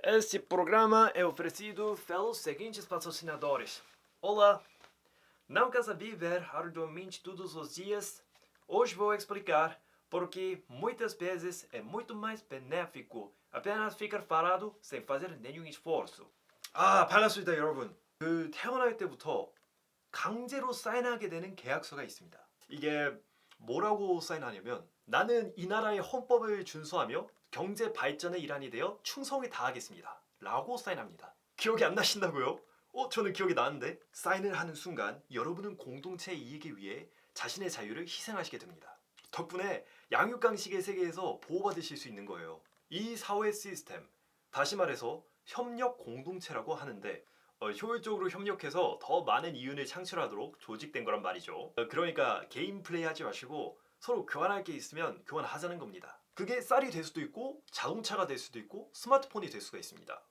Este programa é oferecido pelos seguintes patrocinadores. Olá! Não quer viver arduamente todos os dias? Hoje vou explicar porque muitas vezes é muito mais benéfico apenas ficar parado sem fazer nenhum esforço. 반갑습니다, 여러분. 태어날 때부터 강제로 사인하게 되는 계약서가 있습니다. 이게 뭐라고 사인하냐면 나는 이 나라의 헌법을 준수하며 경제 발전의 일환이 되어 충성을 다하겠습니다. 라고 사인합니다. 기억이 안 나신다고요? 저는 기억이 나는데 사인을 하는 순간 여러분은 공동체의 이익을 위해 자신의 자유를 희생하시게 됩니다. 덕분에 양육강식의 세계에서 보호받으실 수 있는 거예요. 이 사회 시스템, 다시 말해서 협력 공동체라고 하는데 효율적으로 협력해서 더 많은 이윤을 창출하도록 조직된 거란 말이죠. 그러니까 개인 플레이 하지 마시고 서로 교환할 게 있으면 교환하자는 겁니다. 그게 쌀이 될 수도 있고 자동차가 될 수도 있고 스마트폰이 될 수가 있습니다.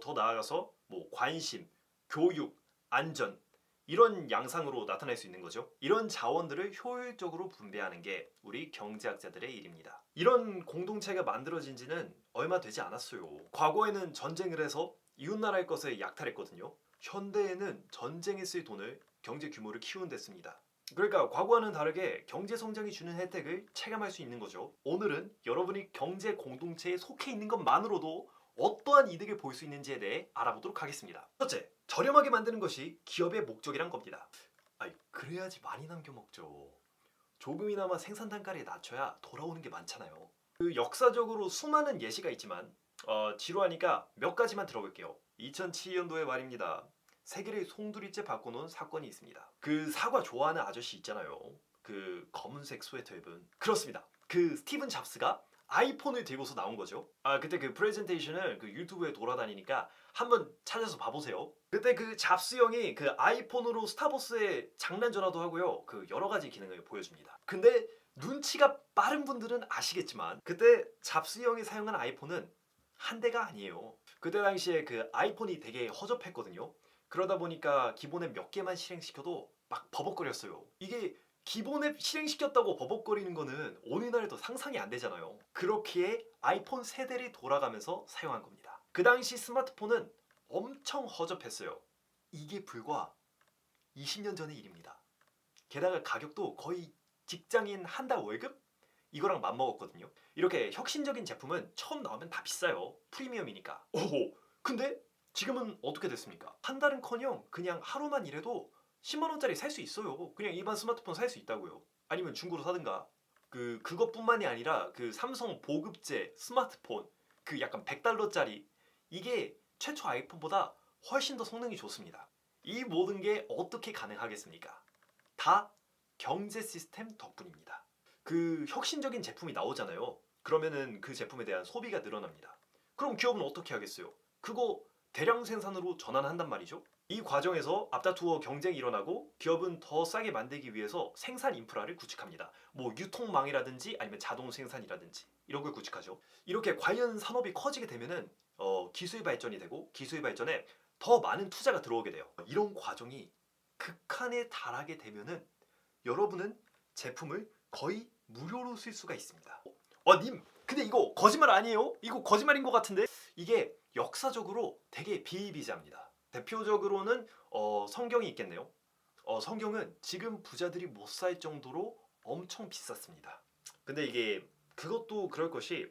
더 나아가서 뭐 관심, 교육, 안전 이런 양상으로 나타날 수 있는 거죠. 이런 자원들을 효율적으로 분배하는 게 우리 경제학자들의 일입니다. 이런 공동체가 만들어진 지는 얼마 되지 않았어요. 과거에는 전쟁을 해서 이웃나라의 것을 약탈했거든요. 현대에는 전쟁에 쓸 돈을 경제 규모를 키우는 데 씁니다. 그러니까 과거와는 다르게 경제 성장이 주는 혜택을 체감할 수 있는 거죠. 오늘은 여러분이 경제 공동체에 속해 있는 것만으로도 어떠한 이득을 볼 수 있는지에 대해 알아보도록 하겠습니다. 첫째, 저렴하게 만드는 것이 기업의 목적이란 겁니다. 그래야지 많이 남겨 먹죠. 조금이나마 생산 단가를 낮춰야 돌아오는 게 많잖아요. 역사적으로 수많은 예시가 있지만 지루하니까 몇 가지만 들어볼게요. 2007년도의 말입니다. 세계를 송두리째 바꿔놓은 사건이 있습니다. 그 사과 좋아하는 아저씨 있잖아요. 그 검은색 스웨터 입은. 그렇습니다. 그 스티븐 잡스가 아이폰을 들고서 나온 거죠. 그때 그 프레젠테이션을 그 유튜브에 돌아다니니까 한번 찾아서 봐보세요. 그때 그 잡스 형이 그 아이폰으로 스타벅스에 장난 전화도 하고요. 그 여러 가지 기능을 보여줍니다. 근데 눈치가 빠른 분들은 아시겠지만 그때 잡스 형이 사용한 아이폰은 한 대가 아니에요. 그때 당시에 그 아이폰이 되게 허접했거든요. 그러다 보니까 기본 앱 몇 개만 실행시켜도 막 버벅거렸어요. 이게 기본 앱 실행시켰다고 버벅거리는 거는 오늘날에도 상상이 안 되잖아요. 그렇기에 아이폰 세대를 돌아가면서 사용한 겁니다. 그 당시 스마트폰은 엄청 허접했어요. 이게 불과 20년 전의 일입니다. 게다가 가격도 거의 직장인 한 달 월급? 이거랑 맞먹었거든요. 이렇게 혁신적인 제품은 처음 나오면 다 비싸요. 프리미엄이니까. 오호. 근데 지금은 어떻게 됐습니까? 한 달은커녕 그냥 하루만 일해도 10만 원짜리 살 수 있어요. 그냥 일반 스마트폰 살 수 있다고요. 아니면 중고로 사든가. 그것뿐만이 아니라 그 삼성 보급제 스마트폰 그 약간 100달러짜리 이게 최초 아이폰보다 훨씬 더 성능이 좋습니다. 이 모든 게 어떻게 가능하겠습니까? 다 경제 시스템 덕분입니다. 그 혁신적인 제품이 나오잖아요. 그러면은 그 제품에 대한 소비가 늘어납니다. 그럼 기업은 어떻게 하겠어요? 그거 대량 생산으로 전환한단 말이죠. 이 과정에서 앞다투어 경쟁이 일어나고 기업은 더 싸게 만들기 위해서 생산 인프라를 구축합니다. 뭐 유통망이라든지 아니면 자동 생산이라든지 이런 걸 구축하죠. 이렇게 관련 산업이 커지게 되면은 기술 발전이 되고 기술 발전에 더 많은 투자가 들어오게 돼요. 이런 과정이 극한에 달하게 되면은 여러분은 제품을 거의 무료로 쓸 수가 있습니다. 님, 근데 이거 거짓말 아니에요? 이거 거짓말인 것 같은데? 이게 역사적으로 되게 비일비재합니다. 대표적으로는 성경이 있겠네요. 성경은 지금 부자들이 못 살 정도로 엄청 비쌌습니다. 근데 이게 그것도 그럴 것이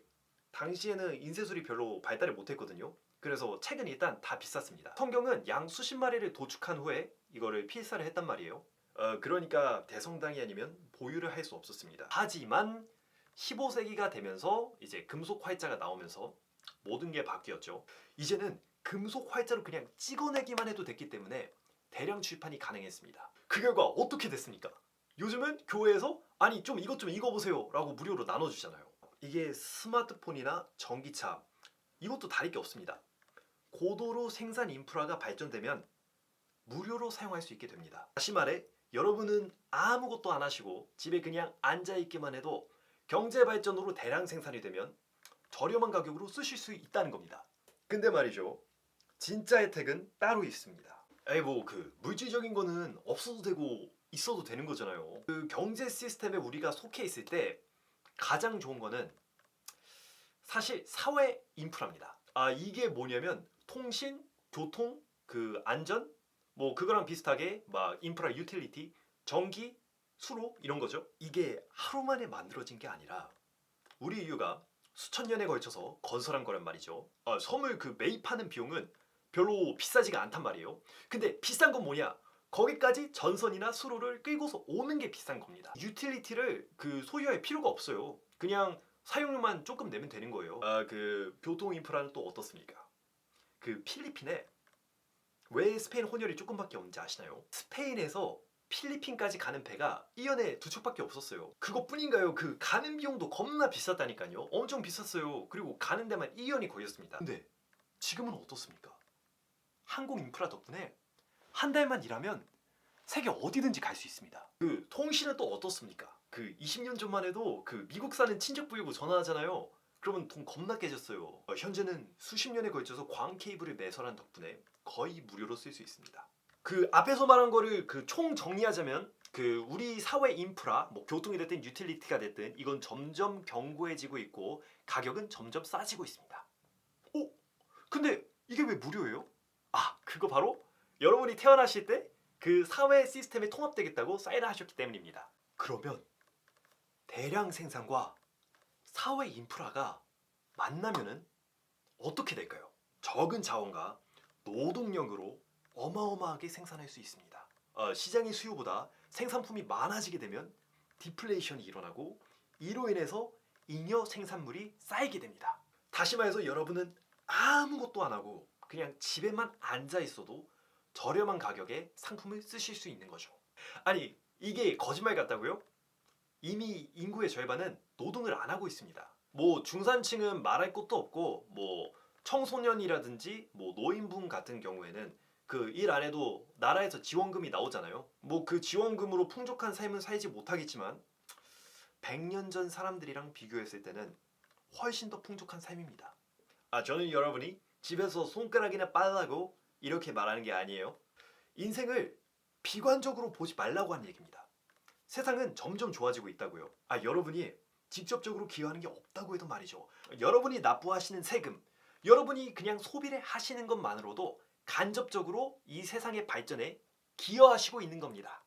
당시에는 인쇄술이 별로 발달을 못했거든요. 그래서 책은 일단 다 비쌌습니다. 성경은 양 수십 마리를 도축한 후에 이거를 필사를 했단 말이에요. 그러니까 대성당이 아니면 보유를 할 수 없었습니다. 하지만 15세기가 되면서 이제 금속 활자가 나오면서 모든 게 바뀌었죠. 이제는 금속 활자로 그냥 찍어내기만 해도 됐기 때문에 대량 출판이 가능했습니다. 그 결과 어떻게 됐습니까? 요즘은 교회에서 아니 좀 이것 좀 읽어보세요 라고 무료로 나눠주잖아요. 이게 스마트폰이나 전기차 이것도 다를 게 없습니다. 고도로 생산 인프라가 발전되면 무료로 사용할 수 있게 됩니다. 다시 말해 여러분은 아무것도 안 하시고 집에 그냥 앉아있기만 해도 경제 발전으로 대량 생산이 되면 저렴한 가격으로 쓰실 수 있다는 겁니다. 근데 말이죠. 진짜 혜택은 따로 있습니다. 물질적인 거는 없어도 되고 있어도 되는 거잖아요. 그 경제 시스템에 우리가 속해 있을 때 가장 좋은 거는 사실 사회 인프라입니다. 이게 뭐냐면 통신, 교통, 그 안전, 뭐 그거랑 비슷하게 막 인프라 유틸리티, 전기, 수로 이런 거죠. 이게 하루 만에 만들어진 게 아니라 우리 인류가 수천 년에 걸쳐서 건설한 거란 말이죠. 섬을 그 매입하는 비용은 별로 비싸지가 않단 말이에요. 근데 비싼 건 뭐냐? 거기까지 전선이나 수로를 끌고서 오는 게 비싼 겁니다. 유틸리티를 그 소유할 필요가 없어요. 그냥 사용료만 조금 내면 되는 거예요. 그 교통 인프라는 또 어떻습니까? 그 필리핀에 왜 스페인 혼혈이 조금밖에 없는지 아시나요? 스페인에서 필리핀까지 가는 배가 1년에 2척밖에 없었어요. 그것뿐인가요? 그 가는 비용도 겁나 비쌌다니까요. 엄청 비쌌어요. 그리고 가는 데만 1년이 걸렸습니다. 근데 지금은 어떻습니까? 항공 인프라 덕분에 한 달만 일하면 세계 어디든지 갈 수 있습니다. 그 통신은 또 어떻습니까? 그 20년 전만 해도 그 미국 사는 친척 부이고 전화하잖아요. 그러면 돈 겁나 깨졌어요. 현재는 수십 년에 걸쳐서 광 케이블을 매설한 덕분에 거의 무료로 쓸 수 있습니다. 그 앞에서 말한 거를 그 총 정리하자면 그 우리 사회 인프라, 뭐 교통이 됐든 유틸리티가 됐든 이건 점점 견고해지고 있고 가격은 점점 싸지고 있습니다. 오, 근데 이게 왜 무료예요? 그거 바로 여러분이 태어나실 때 그 사회 시스템에 통합되겠다고 사인을 하셨기 때문입니다. 그러면 대량 생산과 사회 인프라가 만나면은 어떻게 될까요? 적은 자원과 노동력으로 어마어마하게 생산할 수 있습니다. 시장의 수요보다 생산품이 많아지게 되면 디플레이션이 일어나고 이로 인해서 잉여 생산물이 쌓이게 됩니다. 다시 말해서 여러분은 아무것도 안 하고 그냥 집에만 앉아 있어도 저렴한 가격에 상품을 쓰실 수 있는 거죠. 아니, 이게 거짓말 같다고요? 이미 인구의 절반은 노동을 안 하고 있습니다. 뭐 중산층은 말할 것도 없고 뭐 청소년이라든지 뭐 노인분 같은 경우에는 그 일 안 해도 나라에서 지원금이 나오잖아요. 뭐 그 지원금으로 풍족한 삶은 살지 못하겠지만 100년 전 사람들이랑 비교했을 때는 훨씬 더 풍족한 삶입니다. 저는 여러분이 집에서 손가락이나 빨라고 이렇게 말하는 게 아니에요. 인생을 비관적으로 보지 말라고 하는 얘기입니다. 세상은 점점 좋아지고 있다고요. 여러분이 직접적으로 기여하는 게 없다고 해도 말이죠. 여러분이 납부하시는 세금, 여러분이 그냥 소비를 하시는 것만으로도 간접적으로 이 세상의 발전에 기여하시고 있는 겁니다.